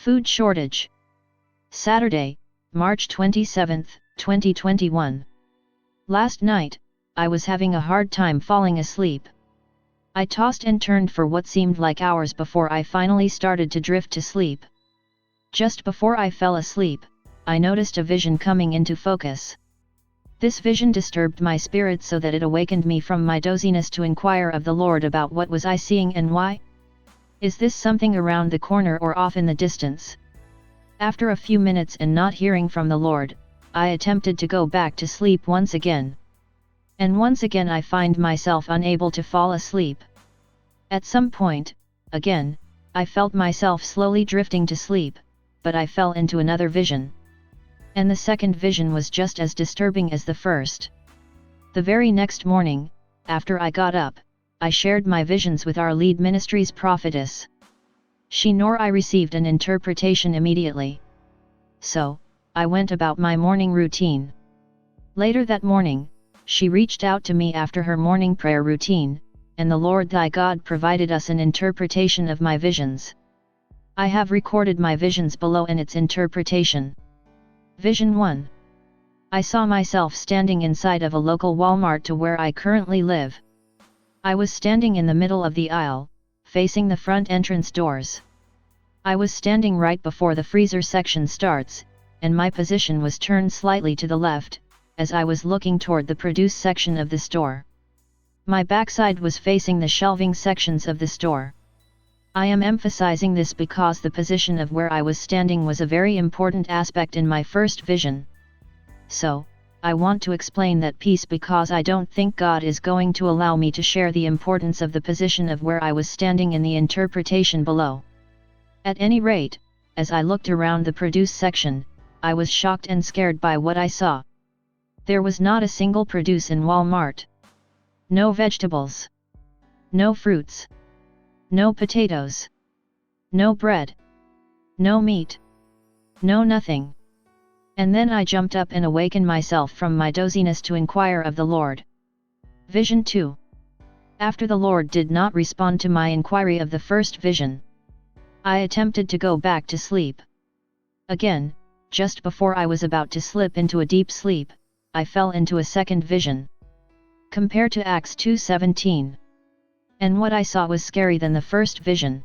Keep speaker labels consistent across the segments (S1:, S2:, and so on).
S1: Food shortage. Saturday, March 27, 2021. Last night, I was having a hard time falling asleep. I tossed and turned for what seemed like hours before I finally started to drift to sleep. Just before I fell asleep, I noticed a vision coming into focus. This vision disturbed my spirit so that it awakened me from my doziness to inquire of the Lord about what was I seeing and why? Is this something around the corner or off in the distance? After a few minutes and not hearing from the Lord, I attempted to go back to sleep once again. And once again I find myself unable to fall asleep. At some point, again, I felt myself slowly drifting to sleep, but I fell into another vision. And the second vision was just as disturbing as the first. The very next morning, after I got up, I shared my visions with our lead ministry's prophetess. She nor I received an interpretation immediately. So, I went about my morning routine. Later that morning, she reached out to me after her morning prayer routine, and the Lord thy God provided us an interpretation of my visions. I have recorded my visions below and its interpretation. Vision 1. I saw myself standing inside of a local Walmart to where I currently live. I was standing in the middle of the aisle, facing the front entrance doors. I was standing right before the freezer section starts, and my position was turned slightly to the left, as I was looking toward the produce section of the store. My backside was facing the shelving sections of the store. I am emphasizing this because the position of where I was standing was a very important aspect in my first vision. So, I want to explain that piece because I don't think God is going to allow me to share the importance of the position of where I was standing in the interpretation below. At any rate, as I looked around the produce section, I was shocked and scared by what I saw. There was not a single produce in Walmart. No vegetables. No fruits. No potatoes. No bread. No meat. No nothing. And then I jumped up and awakened myself from my doziness to inquire of the Lord. Vision 2. After the Lord did not respond to my inquiry of the first vision, I attempted to go back to sleep. Again, just before I was about to slip into a deep sleep, I fell into a second vision. Compare to Acts 2:17. And what I saw was scarier than the first vision.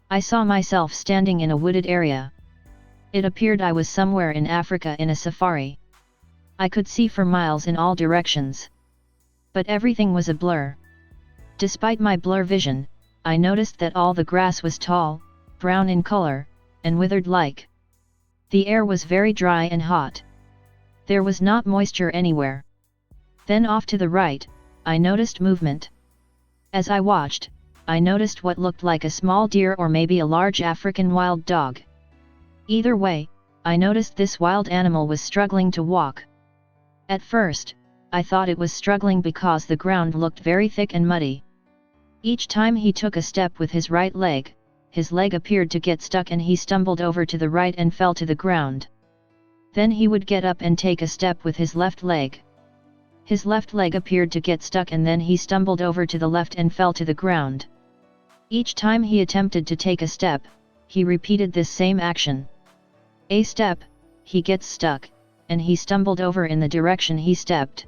S1: I saw myself standing in a wooded area. It appeared I was somewhere in Africa in a safari. I could see for miles in all directions. But everything was a blur. Despite my blur vision, I noticed that all the grass was tall, brown in color, and withered like. The air was very dry and hot. There was not moisture anywhere. Then off to the right, I noticed movement. As I watched, I noticed what looked like a small deer or maybe a large African wild dog. Either way, I noticed this wild animal was struggling to walk. At first, I thought it was struggling because the ground looked very thick and muddy. Each time he took a step with his right leg, his leg appeared to get stuck and he stumbled over to the right and fell to the ground. Then he would get up and take a step with his left leg. His left leg appeared to get stuck and then he stumbled over to the left and fell to the ground. Each time he attempted to take a step, he repeated this same action. A step, he gets stuck, and he stumbled over in the direction he stepped.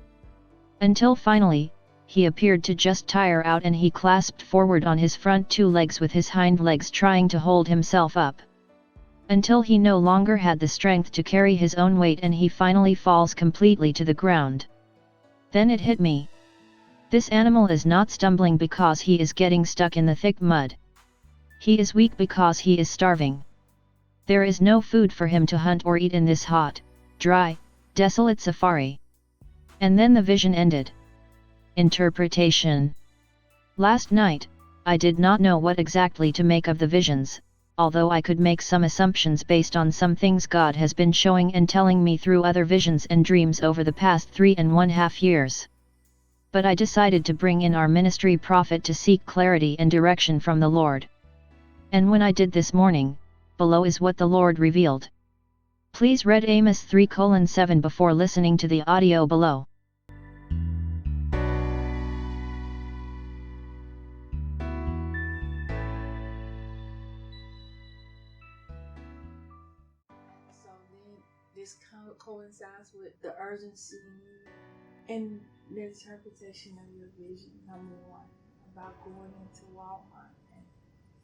S1: Until finally, he appeared to just tire out and he clasped forward on his front two legs with his hind legs trying to hold himself up. Until he no longer had the strength to carry his own weight and he finally falls completely to the ground. Then it hit me. This animal is not stumbling because he is getting stuck in the thick mud. He is weak because he is starving. There is no food for him to hunt or eat in this hot, dry, desolate safari. And then the vision ended. Interpretation. Last night, I did not know what exactly to make of the visions, although I could make some assumptions based on some things God has been showing and telling me through other visions and dreams over the past 3.5 years. But I decided to bring in our ministry prophet to seek clarity and direction from the Lord. And when I did this morning, below is what the Lord revealed. Please read Amos 3:7 before listening to the audio below.
S2: this coincides with the urgency and the interpretation of your vision, number one, about going into Walmart and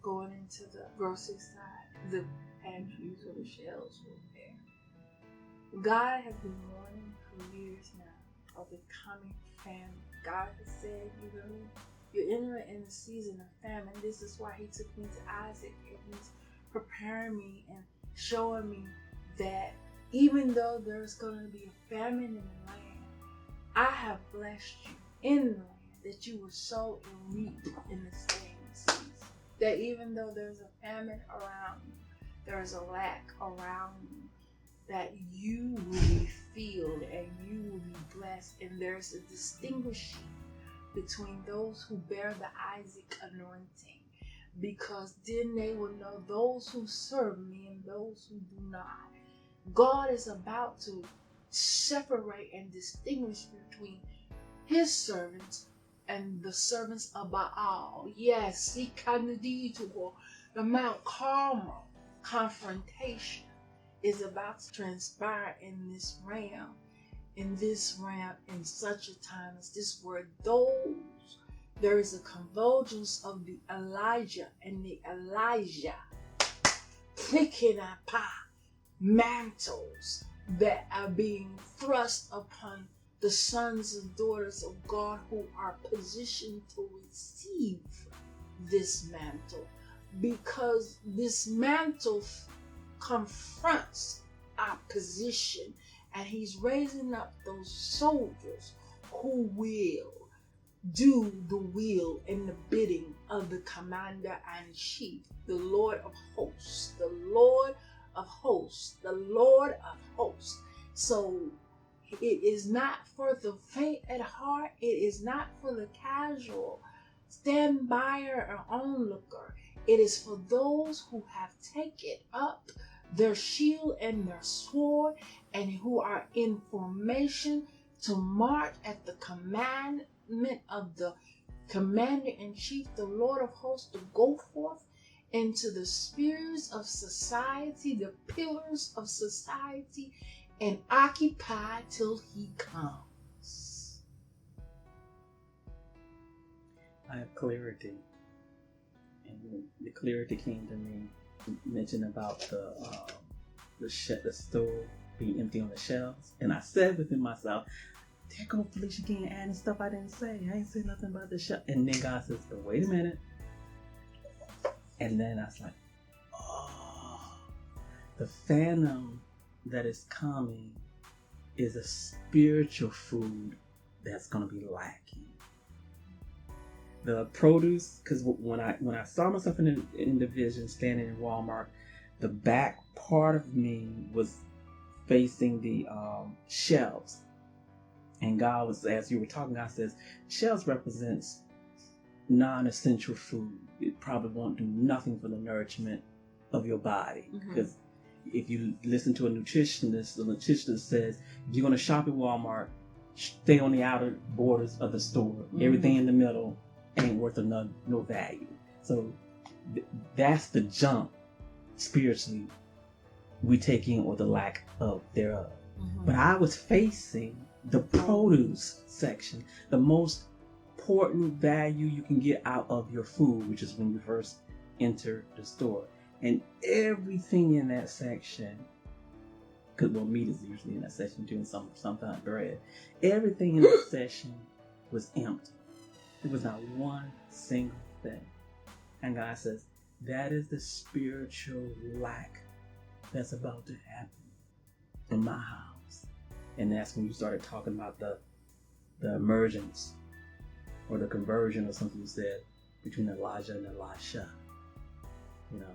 S2: going into the grocery side, the pantries or the shelves were bare. God has been warning for years now of the coming famine. God has said you're entering in a season of famine. This is why he took me to Isaac, and he's preparing me and showing me that even though there's going to be a famine in the land, I have blessed you in the land that you will sow and reap in the same season. That even though there's a famine around you, there's a lack around you, that you will be filled and you will be blessed. And there's a distinguishing between those who bear the Isaac anointing, because then they will know those who serve me and those who do not. God is about to separate and distinguish between his servants and the servants of Baal. Yes, the Mount Carmel confrontation is about to transpire in this realm, in such a time as this, where there is a convergence of the Elijah and the Elijah picking up mantles that are being thrust upon the sons and daughters of God who are positioned to receive this mantle, because this mantle confronts opposition, and he's raising up those soldiers who will do the will and the bidding of the commander-in-chief, the Lord of hosts, the Lord of hosts, the Lord of hosts. So it is not for the faint at heart. It is not for the casual stand-byer or onlooker. It is for those who have taken up their shield and their sword, and who are in formation to march at the commandment of the commander-in-chief, the Lord of hosts, to go forth into the spheres of society, the pillars of society, and occupy till he comes.
S3: I have clarity, and the clarity came to me. You mentioned about the store being empty on the shelves, and I said within myself, "There go Felicia again, adding stuff I didn't say. I ain't said nothing about the shelf." And then God says, "But wait a minute." And then I was like, "Oh, the phantom that is coming is a spiritual food that's going to be lacking." The produce, because when I saw myself in the vision standing in Walmart, the back part of me was facing the shelves, and God was, as you were talking, God says shelves represents non-essential food. It probably won't do nothing for the nourishment of your body, because if you listen to a nutritionist, the nutritionist says if you're going to shop at Walmart, stay on the outer borders of the store. Everything in the middle ain't worth no value. So that's the jump spiritually we take in, or the lack of thereof. But I was facing the produce section, the most important value you can get out of your food, which is when you first enter the store. And everything in that section, because meat is usually in that section too, and sometimes bread. Everything in that section was empty. There was not one single thing. And God says, that is the spiritual lack that's about to happen in my house. And that's when you started talking about the emergence or the conversion or something you said between Elijah and Elisha. You know,